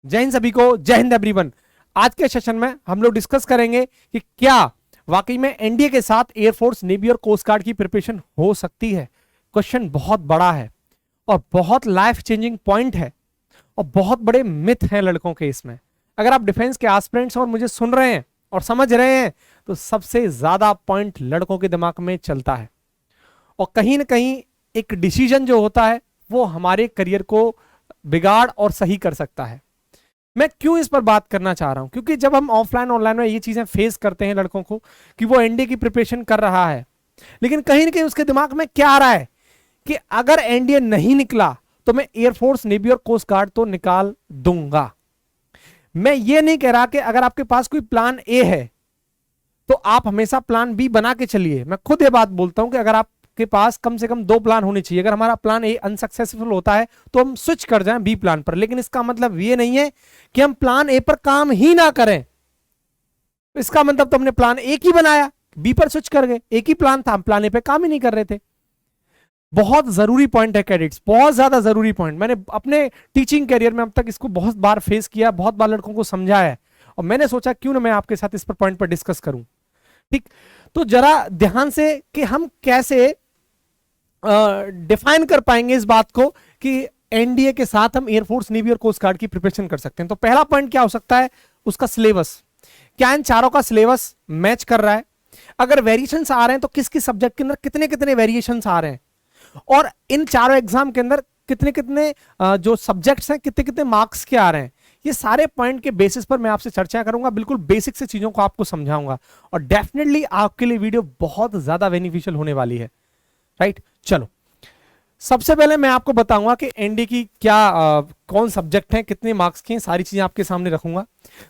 जय हिंद सभी को, जय हिंद एवरीवन। आज के सेशन में हम लोग डिस्कस करेंगे कि क्या वाकई में एनडीए के साथ एयरफोर्स, नेवी और कोस्ट गार्ड की प्रिपरेशन हो सकती है। क्वेश्चन बहुत बड़ा है और बहुत लाइफ चेंजिंग पॉइंट है और बहुत बड़े मिथ हैं लड़कों के इसमें। अगर आप डिफेंस के एस्पिरेंट्स और मुझे सुन रहे हैं और समझ रहे हैं तो सबसे ज्यादा पॉइंट लड़कों के दिमाग में चलता है और कहीं ना कहीं एक डिसीजन जो होता है वो हमारे करियर को बिगाड़ और सही कर सकता है। मैं क्यों इस पर बात करना चाह रहा हूं, क्योंकि जब हम ऑफलाइन ऑनलाइन में ये चीजें फेस करते हैं लड़कों को कि वो एनडीए की प्रिपरेशन कर रहा है, लेकिन कहीं ना कहीं उसके दिमाग में क्या आ रहा है कि अगर एनडीए नहीं निकला तो मैं एयरफोर्स, नेवी और कोस्ट गार्ड तो निकाल दूंगा। मैं ये नहीं कह रहा कि अगर आपके पास कोई प्लान ए है तो आप हमेशा प्लान बी बना के चलिए। मैं खुद ये बात बोलता हूं कि अगर आपके पास कम से कम 2 प्लान होने चाहिए। अगर हमारा प्लान ए अनसक्सेसफुल होता है तो हम स्विच कर जाएं बी प्लान पर, लेकिन इसका मतलब ये नहीं है कि हम प्लान ए पर काम ही ना करें। इसका मतलब तो हमने प्लान ए की बनाया, बी पर स्विच कर गए। एक ही प्लान था, हम प्लान ए पे काम ही नहीं कर रहे थे। बहुत जरूरी पॉइंट है कैडेट्स, बहुत ज्यादा जरूरी पॉइंट। मैंने अपने टीचिंग कैरियर में अब तक इसको बहुत बार फेस किया, बहुत बार लड़कों को समझाया है और मैंने सोचा क्यों ना मैं आपके साथ इस पर पॉइंट पर डिस्कस करूं। ठीक, तो जरा ध्यान से कि हम कैसे डिफाइन कर पाएंगे इस बात को कि एनडीए के साथ हम एयरफोर्स, नेवी और कोस्ट गार्ड की प्रिपरेशन कर सकते हैं। तो पहला पॉइंट क्या हो सकता है, उसका सिलेबस। क्या इन चारों का सिलेबस मैच कर रहा है? अगर वेरिएशंस आ रहे हैं तो किस किस सब्जेक्ट के अंदर कितने कितने वेरिएशंस आ रहे हैं और इन चारों एग्जाम के अंदर कितने कितने जो सब्जेक्ट्स हैं कितने कितने मार्क्स के आ रहे हैं। ये सारे पॉइंट के बेसिस पर मैं आपसे चर्चा करूंगा, बिल्कुल बेसिक से चीजों को आपको समझाऊंगा और डेफिनेटली आपके लिए वीडियो बहुत ज्यादा बेनिफिशियल होने वाली है। राइट, चलो सबसे पहले मैं आपको बताऊंगा कि एनडीए की क्या कौन सब्जेक्ट हैं, कितने मार्क्स के हैं, सारी चीजें आपके सामने रखूंगा।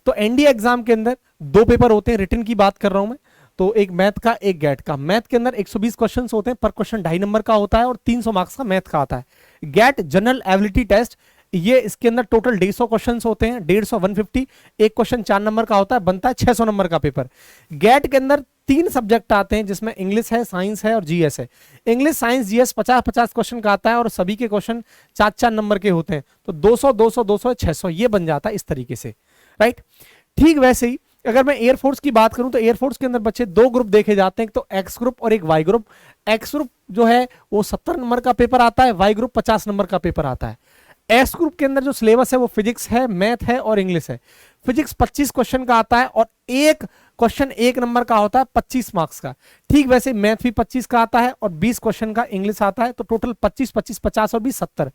तो एनडीए एग्जाम के अंदर 2 पेपर होते हैं, रिटन की बात कर रहा हूं मैं। तो एक मैथ का, एक गैट का। मैथ के अंदर 120 क्वेश्चंस होते हैं, पर क्वेश्चन 2.5 नंबर का होता है और 300 मार्क्स का मैथ का आता है। गैट जनरल एबिलिटी टेस्ट, ये इसके अंदर टोटल 150 क्वेश्चंस होते हैं, 150 150। एक क्वेश्चन 4 नंबर का होता है, बनता है 600 नंबर का पेपर। गैट के अंदर 3 सब्जेक्ट आते हैं जिसमें इंग्लिश है, साइंस है और जीएस है। इंग्लिश, साइंस, जीएस 50-50 क्वेश्चन का आता है और सभी के क्वेश्चन 4-4 नंबर के होते हैं। तो 200 200 200 600 ये बन जाता है इस तरीके से। राइट, ठीक वैसे ही अगर मैं एयरफोर्स की बात करूं तो एयरफोर्स के अंदर बच्चे 2 ग्रुप देखे जाते हैं, तो एक्स ग्रुप और एक वाई ग्रुप। एक्स ग्रुप जो है वो 70 नंबर का पेपर आता है, वाई ग्रुप 50 नंबर का पेपर आता है। एस ग्रुप के अंदर जो सिलेबस है वो फिजिक्स है, मैथ है और इंग्लिश है। फिजिक्स 25 क्वेश्चन का आता है और एक क्वेश्चन 1 नंबर का होता है 25 मार्क्स का। ठीक वैसे मैथ भी 25 का आता है और 20 क्वेश्चन का इंग्लिश आता है, तो टोटल 25 25 50 और 20 70।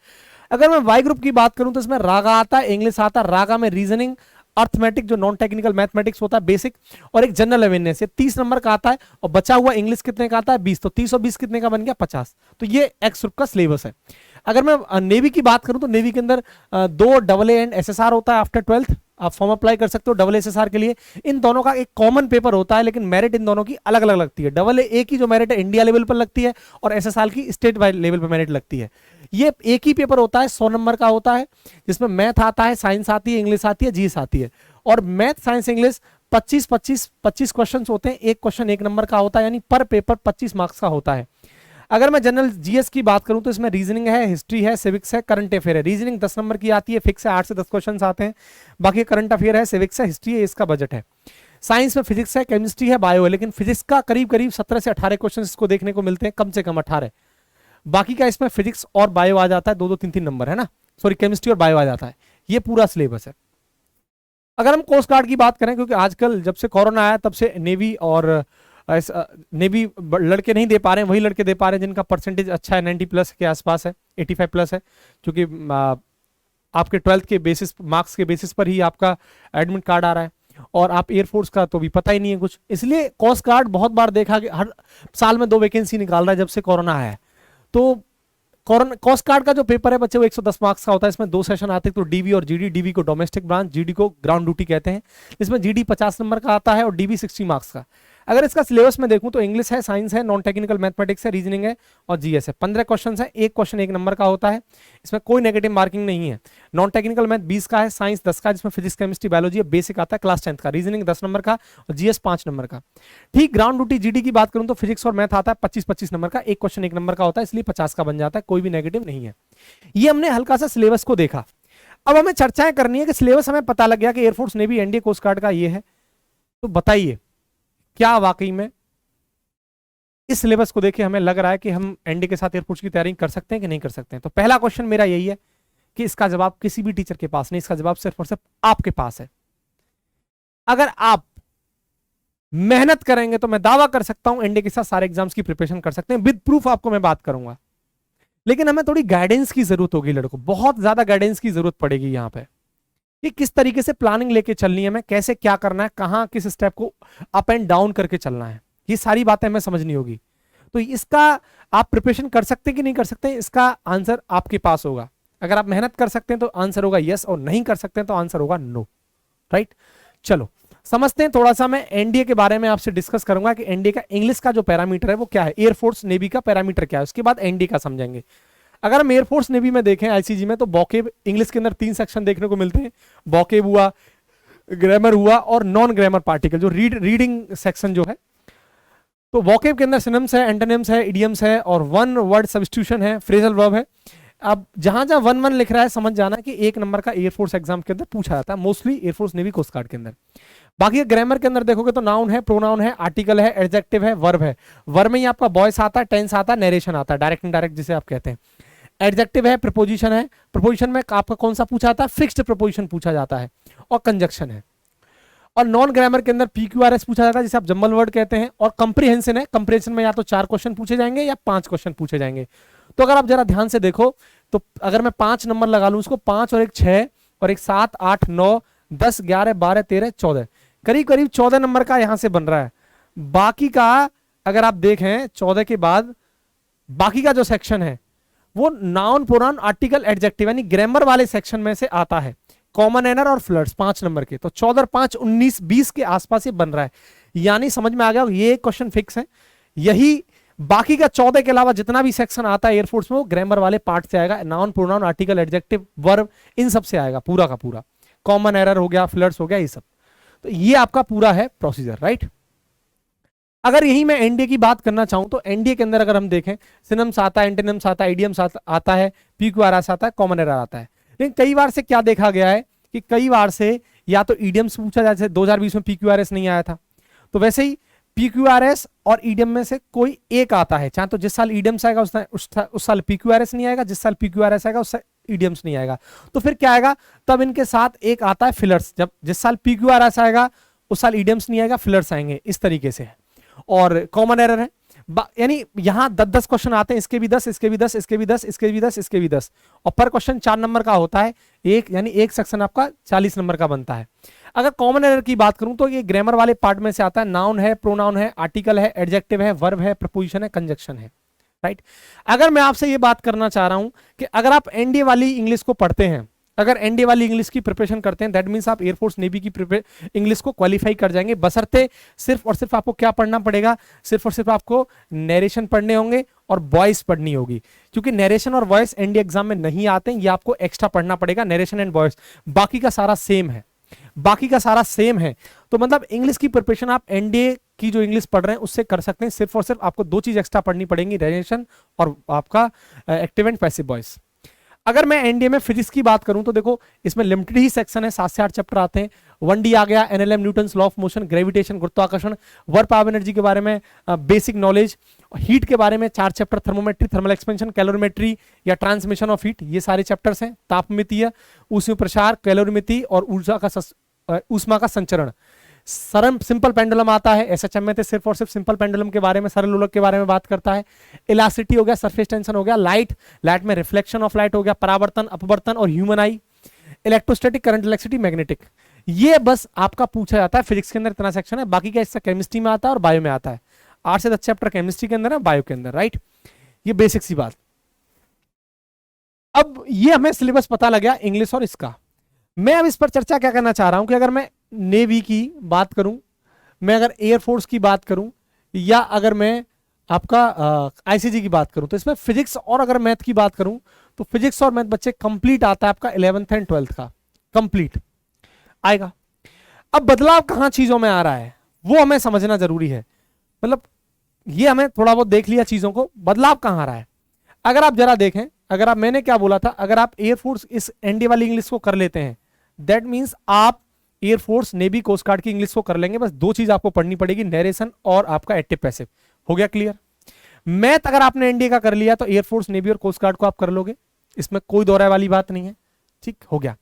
अगर मैं वाई ग्रुप की बात करूं तो इसमें रागा आता है, इंग्लिश आता है। रागा में रीजनिंग, अर्थमेटिक जो नॉन टेक्निकल मैथमेटिक्स होता है बेसिक, और एक जनरल अवेयरनेस, ये 30 नंबर का आता है और बचा हुआ इंग्लिश कितने का आता है 20। तो 30 और 20 कितने का बन गया 50। तो ये एक्स ग्रुप का सिलेबस है। अगर मैं नेवी की बात करूं तो नेवी के अंदर 2 AA एंड SSR होता है आफ्टर 12th। आप फॉर्म अप्लाई कर सकते हो AA SSR के लिए। इन दोनों का एक कॉमन पेपर होता है, लेकिन मेरिट इन दोनों की अलग अलग लगती है। AA की जो मेरिट है इंडिया लेवल पर लगती है और SSR की स्टेट वाइड लेवल पर मेरिट लगती है। ये एक ही पेपर होता है, 100 नंबर का होता है, जिसमें मैथ आता है, साइंस आती है, इंग्लिश आती है, जीएस आती है। और मैथ, साइंस, इंग्लिश 25 क्वेश्चन होते हैं, एक क्वेश्चन 1 नंबर का होता है, यानी पर पेपर 25 मार्क्स का होता है। अगर मैं जनरल जीएस की बात करूं तो इसमें रीजनिंग है, हिस्ट्री है, सिविक्स है, करंट अफेयर है। रीजनिंग 10 नंबर की आती है, फिक्स है, 8 से 10 क्वेश्चन आते हैं। बाकी करंट अफेयर है, सिविक्स है, हिस्ट्री है, इसका बजट है। साइंस में फिजिक्स है, केमिस्ट्री है, बायो है, लेकिन फिजिक्स का करीब करीब 17 से 18 क्वेश्चन इसको देखने को मिलते हैं, कम से कम 18। बाकी का इसमें फिजिक्स और बायो आ जाता है, 2-2 3-3 नंबर है ना, सॉरी केमिस्ट्री और बायो आ जाता है। ये पूरा सिलेबस है। अगर हम कोस्ट गार्ड की बात करें, क्योंकि आजकल जब से कोरोना आया तब से नेवी और नेवी लड़के नहीं दे पा रहे हैं, वही लड़के दे पा रहे हैं जिनका परसेंटेज अच्छा है, 90+ के आसपास है, 85+ है, क्योंकि आपके 12th के बेसिस, मार्क्स के बेसिस पर ही आपका एडमिट कार्ड आ रहा है और आप एयरफोर्स का तो भी पता ही नहीं है कुछ। इसलिए कोस्ट गार्ड बहुत बार देखा कि हर साल में 2 वैकेंसी निकाल रहा है जब से कोरोना आया है। तो कोस्ट गार्ड का जो पेपर है बच्चे वो 110 मार्क्स का होता है। इसमें 2 सेशन आते हैं, तो डीबी और जीडी। डीबी को डोमेस्टिक ब्रांच, जीडी को ग्राउंड ड्यूटी कहते हैं। इसमें जीडी 50 नंबर का आता है और डीबी 60 मार्क्स का। अगर इसका सिलेबस में देखूं तो इंग्लिश है, साइंस है, नॉन टेक्निकल मैथमेटिक्स है, रीजनिंग है और जीएस है। 15 क्वेश्चन है, एक क्वेश्चन 1 नंबर का होता है, इसमें कोई नेगेटिव मार्किंग नहीं है। नॉन टेक्निकल मैथ 20 का है, साइंस 10 का, जिसमें फिजिक्स, केमिस्ट्री, बायोलॉजी है, बेसिक आता है क्लास 10th का, रीजनिंग 10 नंबर का और जीएस 5 नंबर का। ठीक, ग्राउंड ड्यूटी जीडी की बात करूं तो फिजिक्स और मैथ आता है 25-25 नंबर का, एक क्वेश्चन 1 नंबर का होता है, इसलिए 50 का बन जाता है, कोई भी नेगेटिव नहीं है। ये हमने हल्का सा सिलेबस को देखा। अब हमें चर्चाएं करनी है कि सिलेबस हमें पता लग गया कि air force navy NDA coast guard का ये है, तो बताइए क्या वाकई में इस सिलेबस को देखे हमें लग रहा है कि हम एनडीए के साथ एयरफोर्स की तैयारी कर सकते हैं कि नहीं कर सकते हैं? तो पहला क्वेश्चन मेरा यही है कि इसका जवाब किसी भी टीचर के पास नहीं, इसका जवाब सिर्फ और सिर्फ आपके पास है। अगर आप मेहनत करेंगे तो मैं दावा कर सकता हूं एनडीए के साथ सारे एग्जाम्स की प्रिपरेशन कर सकते हैं, विद प्रूफ आपको मैं बात करूंगा। लेकिन हमें थोड़ी गाइडेंस की जरूरत होगी लड़कों, बहुत ज्यादा गाइडेंस की जरूरत पड़ेगी यहां पे, कि किस तरीके से प्लानिंग लेके चलनी है, मैं कैसे क्या करना है, कहां किस स्टेप को अप एंड डाउन करके चलना है, ये सारी बातें हमें समझनी होगी। तो इसका आप प्रिपरेशन कर सकते हैं कि नहीं कर सकते, इसका आंसर आपके पास होगा। अगर आप मेहनत कर सकते हैं तो आंसर होगा यस, और नहीं कर सकते हैं तो आंसर होगा नो। राइट, चलो समझते हैं। थोड़ा सा मैं एनडीए के बारे में आपसे डिस्कस करूंगा कि एनडीए का इंग्लिश का जो पैरामीटर है वो क्या है, एयरफोर्स नेवी का पैरामीटर क्या है, उसके बाद एनडीए का समझेंगे। अगर हम एयरफोर्स नेवी में देखें आईसीजी में, तो वोकेब इंग्लिश के अंदर 3 सेक्शन देखने को मिलते हैं, वोकेब हुआ, ग्रामर हुआ और नॉन ग्रामर पार्टिकल, जो रीडिंग सेक्शन जो है। तो वोकेब के अंदर सिनोनिम्स है, एंटोनिम्स है, इडियम्स है और वन वर्ड सब्स्टिट्यूशन है, फ्रेजल वर्ब है। अब जहां जहां 1-1 लिख रहा है समझ जाना कि 1 नंबर का एयरफोर्स एग्जाम के अंदर पूछा जाता है, mostly air force navy coast guard के अंदर। बाकी ग्रामर के अंदर देखोगे तो नाउन है, प्रोनाउन है, आर्टिकल है, एडजेक्टिव है, वर्ब है। वर्ब में ही आपका वॉइस आता है, टेंस आता है, नरेशन आता है, डायरेक्ट इनडायरेक्ट जिसे आप कहते हैं। एडजेक्टिव है, प्रपोजिशन है, प्रपोजिशन में आपका कौन सा पूछा जाता है, फिक्स्ड प्रपोजिशन पूछा जाता है, और कंजक्शन है। और नॉन ग्रामर के अंदर पीक्यूआरएस पूछा जाता है, जिसे आप जम्बल वर्ड कहते हैं, और कंप्रीहेंशन है। कंप्रीहेंशन में या तो 4 क्वेश्चन पूछे जाएंगे या 5 क्वेश्चन पूछे जाएंगे। तो अगर आप जरा ध्यान से देखो, तो अगर मैं 5 नंबर लगा लूं उसको, 5 और 1 6 और 1 7 8 9 10 11 12 13 14, करीब करीब 14 नंबर का यहां से बन रहा है। बाकी का अगर आप देखें 14 के बाद बाकी का जो सेक्शन है वो नाउन, प्रोनाउन, आर्टिकल, एडजेक्टिव यानी ग्रामर वाले सेक्शन में से आता है। कॉमन एरर और फ्लड्स 5 नंबर के, तो 14 5 19 20 के आसपास ये बन रहा है। यानी समझ में आ गया, ये क्वेश्चन फिक्स है। यही बाकी का 14 के अलावा जितना भी सेक्शन आता है एयरफोर्स में वो ग्रामर वाले पार्ट से आएगा, noun, pronoun, article, adjective, verb, इन सब से आएगा पूरा का पूरा। कॉमन एरर हो गया, फ्लड्स हो गया, ये सब। तो ये आपका पूरा है प्रोसीजर। राइट, अगर यही मैं एनडीए की बात करना चाहूं तो एनडीए के अंदर अगर हम देखें, सिनम्स आता है, एंटोनिम्स आता है, इडियम्स आता है, पीक्यूआरएस आता है, कॉमन एरर आता है। लेकिन कई बार से क्या देखा गया है कि कई बार से या तो इडियम्स पूछा जाता है, 2020 में पीक्यूआरएस नहीं आया था, तो वैसे ही पीक्यूआरएस और ईडीएम में से कोई एक आता है, चाहे तो जिस साल ईडीएम्स आएगा उस साल पीक्यूआरएस नहीं आएगा, जिस साल पीक्यूआरएस आएगा उस साल ईडीएम्स नहीं आएगा। तो फिर क्या आएगा, तब इनके साथ एक आता है फिलर्स, जब जिस साल पीक्यूआरएस आएगा उस साल ईडीएम्स नहीं आएगा, फिलर्स आएंगे, इस तरीके से है। और कॉमन एरर है, यानी यहां 10-10 क्वेश्चन आते हैं, इसके भी 10, इसके भी 10, इसके भी 10, इसके भी 10, इसके भी 10, और पर क्वेश्चन 4 नंबर का होता है एक, यानी एक सेक्शन आपका 40 नंबर का बनता है। अगर कॉमन एरर की बात करूं तो ये ग्रामर वाले पार्ट में से आता है, नाउन है, प्रोनाउन है, आर्टिकल है, एडजेक्टिव है, वर्ब है, प्रपोजिशन है, कंजक्शन है। राइट, अगर मैं आपसे ये बात करना चाह रहा हूं कि अगर आप एनडीए वाली इंग्लिश को पढ़ते हैं, अगर एनडीए वाली इंग्लिश की प्रिपरेशन करते हैं, दैट मींस आप एयरफोर्स नेवी की इंग्लिश को क्वालिफाई कर जाएंगे, बशर्ते सिर्फ और सिर्फ आपको क्या पढ़ना पड़ेगा, सिर्फ और सिर्फ आपको नरेशन पढ़ने होंगे और वॉइस पढ़नी होगी, क्योंकि नरेशन और वॉइस एनडीए एग्जाम में नहीं आते हैं, ये आपको एक्स्ट्रा पढ़ना पड़ेगा, नरेशन एंड वॉइस। बाकी का सारा सेम है, बाकी का सारा सेम है। तो मतलब इंग्लिश की प्रिपरेशन आप एनडीए की जो इंग्लिश पढ़ रहे हैं उससे कर सकते हैं, सिर्फ और सिर्फ आपको 2 चीज एक्स्ट्रा पढ़नी पड़ेंगी, नरेशन और आपका एक्टिव एंड पैसिव वॉइस। अगर मैं एनडीए में फिजिक्स की बात करूं तो देखो इसमें लिमिटेड ही सेक्शन है, 7 से 8 चैप्टर आते हैं। 1D आ गया, NLM, Newton's law of motion, gravitation, गुरुत्वाकर्षण, वर्क पावर एनर्जी के बारे में बेसिक नॉलेज, हीट के बारे में 4 chapter, thermometry, thermal expansion, calorimetry या ट्रांसमिशन ऑफ हीट, ये सारे चैप्टर्स हैं। तापमितीय, ऊष्मीय प्रसार, कैलोरीमिति और ऊष्मा का संचरण। सरल सिंपल पेंडुलम आता है, एसएचएम में सिर्फ और सिर्फ सिंपल पेंडुलम के बारे में, सरल लोलक के बारे में बात करता है। इलास्टिसिटी हो गया, सरफेस टेंशन हो गया, लाइट में रिफ्लेक्शन ऑफ लाइट हो गया, परावर्तन, अपवर्तन और ह्यूमन आई, इलेक्ट्रोस्टैटिक, करंट इलेक्ट्रिसिटी, मैग्नेटिक। ये बस आपका पूछा जाता है, फिजिक्स के अंदर इतना सेक्शन है, बाकी का हिस्सा केमिस्ट्री में आता है और बायो में आता है। 8 से 10 चैप्टर केमिस्ट्री के अंदर है, बायो के अंदर। राइट, ये बेसिक सी बात। अब ये हमें सिलेबस पता लग गया इंग्लिश और इसका। मैं अब इस पर चर्चा क्या करना चाह रहा हूं कि अगर मैं नेवी की बात करूं, मैं अगर एयरफोर्स की बात करूं, या अगर मैं आपका आईसीजी की बात करूं, तो इसमें फिजिक्स और अगर मैथ की बात करूं तो फिजिक्स और मैथ बच्चे कंप्लीट आता है आपका 11th एंड 12th का कंप्लीट आएगा। अब बदलाव कहां चीजों में आ रहा है वो हमें समझना जरूरी है। मतलब ये हमें थोड़ा बहुत देख लिया चीजों को, बदलाव कहां आ रहा है। अगर आप जरा देखें, अगर आप, मैंने क्या बोला था, अगर आप एयरफोर्स इस एनडीए वाली इंग्लिश को कर लेते हैं, दैट मीन्स आप एयरफोर्स नेवी कोस्ट गार्ड की इंग्लिश को कर लेंगे। बस दो चीज आपको पढ़नी पड़ेगी, नरेशन और आपका एक्टिव पैसिव। हो गया क्लियर? मैथ अगर आपने एनडीए का कर लिया तो एयरफोर्स नेवी और कोस्ट गार्ड को आप कर लोगे, इसमें कोई दोहराए वाली बात नहीं है। ठीक हो गया।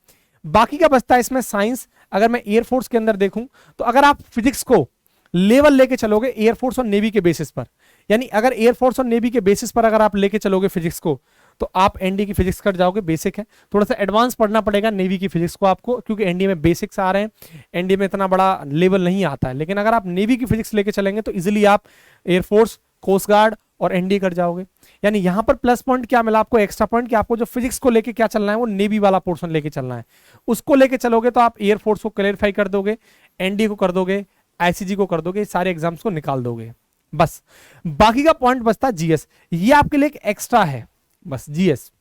बाकी का बचता है इसमें साइंस। अगर मैं एयरफोर्स के अंदर देखूं तो अगर आप फिजिक्स को लेवल लेके चलोगे एयरफोर्स और नेवी के बेसिस पर, यानी अगर एयरफोर्स और नेवी के बेसिस पर अगर आप लेके चलोगे फिजिक्स को, तो आप एनडीए की फिजिक्स कर जाओगे। बेसिक है, थोड़ा सा एडवांस पढ़ना पड़ेगा नेवी की फिजिक्स को आपको, क्योंकि एनडीए में बेसिक्स आ रहे हैं, एनडीए में इतना बड़ा लेवल नहीं आता है। लेकिन अगर आप नेवी की फिजिक्स लेके चलेंगे तो इजिली आप एयरफोर्स, कोस्ट गार्ड और एनडीए कर जाओगे। यानी यहां पर प्लस पॉइंट क्या मिला आपको, एक्स्ट्रा पॉइंट, कि आपको जो फिजिक्स को लेके क्या चलना है वो नेवी वाला पोर्शन लेके चलना है। उसको लेके चलोगे तो आप एयरफोर्स को क्लेरिफाई कर दोगे, एनडीए को कर दोगे, आईसीजी को कर दोगे, सारे एग्जाम्स को निकाल दोगे। बस बाकी का पॉइंट बचता जीएस, ये आपके लिए एक एक्स्ट्रा है, बस जीएस।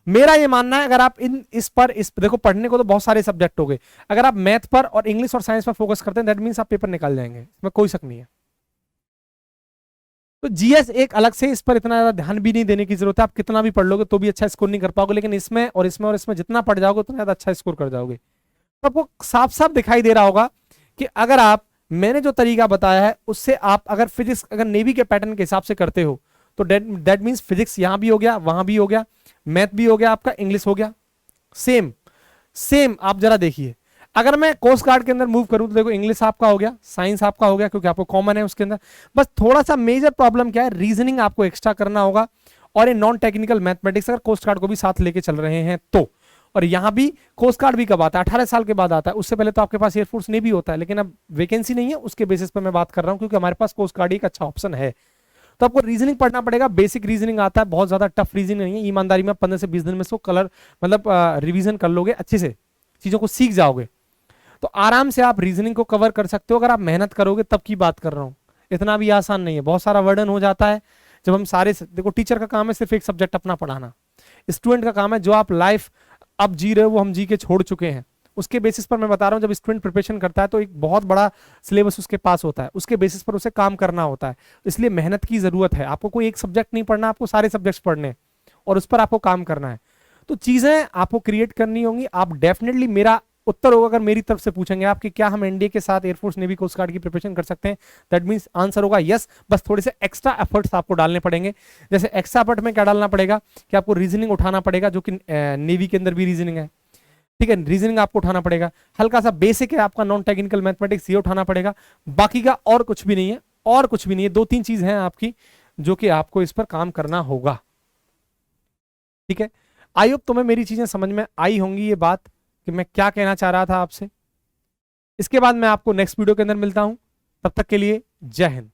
मेरा ये मानना है अगर आप इस देखो, पढ़ने को तो बहुत सारे सब्जेक्ट हो गए, अगर आप मैथ पर और इंग्लिश और साइंस पर फोकस करते हैं दैट मींस आप पेपर निकाल जाएंगे, इसमें कोई शक नहीं है। तो जीएस एक अलग से, इस पर इतना ज्यादा ध्यान भी नहीं देने की जरूरत है। आप कितना भी पढ़ लोगे तो भी अच्छा स्कोर नहीं कर पाओगे, लेकिन इसमें और इसमें और इसमें जितना पढ़ जाओगे उतना ज्यादा अच्छा स्कोर कर जाओगे। तो आपको साफ साफ दिखाई दे रहा होगा कि अगर आप, मैंने जो तरीका बताया है उससे आप अगर फिजिक्स अगर नेवी के पैटर्न के हिसाब से करते हो तो दैट मींस फिजिक्स यहां भी हो गया, वहां भी हो गया, मैथ भी हो गया, आपका इंग्लिश हो गया, सेम सेम। आप जरा देखिए, अगर मैं कोस्ट गार्ड के अंदर मूव करूं तो देखो इंग्लिश आपका हो गया, साइंस आपका हो गया, क्योंकि आपको कॉमन है उसके अंदर। बस थोड़ा सा मेजर प्रॉब्लम क्या है, रीजनिंग आपको एक्स्ट्रा करना होगा, और ये नॉन टेक्निकल मैथमेटिक्स अगर कोस्ट गार्ड को भी साथ लेके चल रहे हैं तो। और यहां भी कोस्ट गार्ड भी कब आता है, 18 साल के बाद आता है, उससे पहले तो आपके पास एयरफोर्स नेवी होता है, लेकिन अब वैकेंसी नहीं है, उसके बेसिस पर मैं बात कर रहा हूं, क्योंकि हमारे पास कोस्ट गार्ड एक अच्छा ऑप्शन है। तो आपको रीजनिंग पढ़ना पड़ेगा, बेसिक रीजनिंग आता है, बहुत ज्यादा टफ रीजनिंग नहीं है, ईमानदारी में 15 से 20 दिन में इसको कलर मतलब रिवीजन कर लोगे, अच्छे से चीजों को सीख जाओगे तो आराम से आप रीजनिंग को कवर कर सकते हो, अगर आप मेहनत करोगे तब की बात कर रहा हूं। इतना भी आसान नहीं है, बहुत सारा वर्डन हो जाता है जब हम सारे, देखो टीचर का काम है सिर्फ एक सब्जेक्ट अपना पढ़ाना, स्टूडेंट का काम है जो आप लाइफ अब जी रहे हो वो हम जी के छोड़ चुके हैं, उसके बेसिस पर मैं बता रहा हूं। जब स्टूडेंट प्रिपरेशन करता है तो एक बहुत बड़ा सिलेबस उसके पास होता है, उसके बेसिस पर उसे काम करना होता है, इसलिए मेहनत की जरूरत है। आपको कोई एक सब्जेक्ट नहीं पढ़ना, आपको सारे सब्जेक्ट्स पढ़ने हैं और उस पर आपको काम करना है। तो चीजें आपको क्रिएट करनी होंगी। आप डेफिनेटली, मेरा उत्तर होगा अगर मेरी तरफ से पूछेंगे आप कि क्या हम एनडीए के साथ एयरफोर्स नेवी कोस्ट गार्ड की प्रिपरेशन कर सकते हैं, दैट मींस आंसर होगा यस। बस थोड़े से एक्स्ट्रा एफर्ट्स आपको डालने पड़ेंगे। जैसे एक्स्ट्रा एफर्ट में क्या डालना पड़ेगा कि आपको रीजनिंग उठाना पड़ेगा, जो कि नेवी के अंदर भी रीजनिंग है, ठीक है, रीजनिंग आपको उठाना पड़ेगा। हल्का सा बेसिक है आपका नॉन टेक्निकल मैथमेटिक्स, ये उठाना पड़ेगा। बाकी का और कुछ भी नहीं है, और कुछ भी नहीं है, 2-3 चीज हैं आपकी जो कि आपको इस पर काम करना होगा, ठीक है। आई होप तुम्हें मेरी चीजें समझ में आई होंगी, ये बात कि मैं क्या कहना चाह रहा था आपसे। इसके बाद मैं आपको नेक्स्ट वीडियो के अंदर मिलता हूं, तब तक के लिए जय हिंद।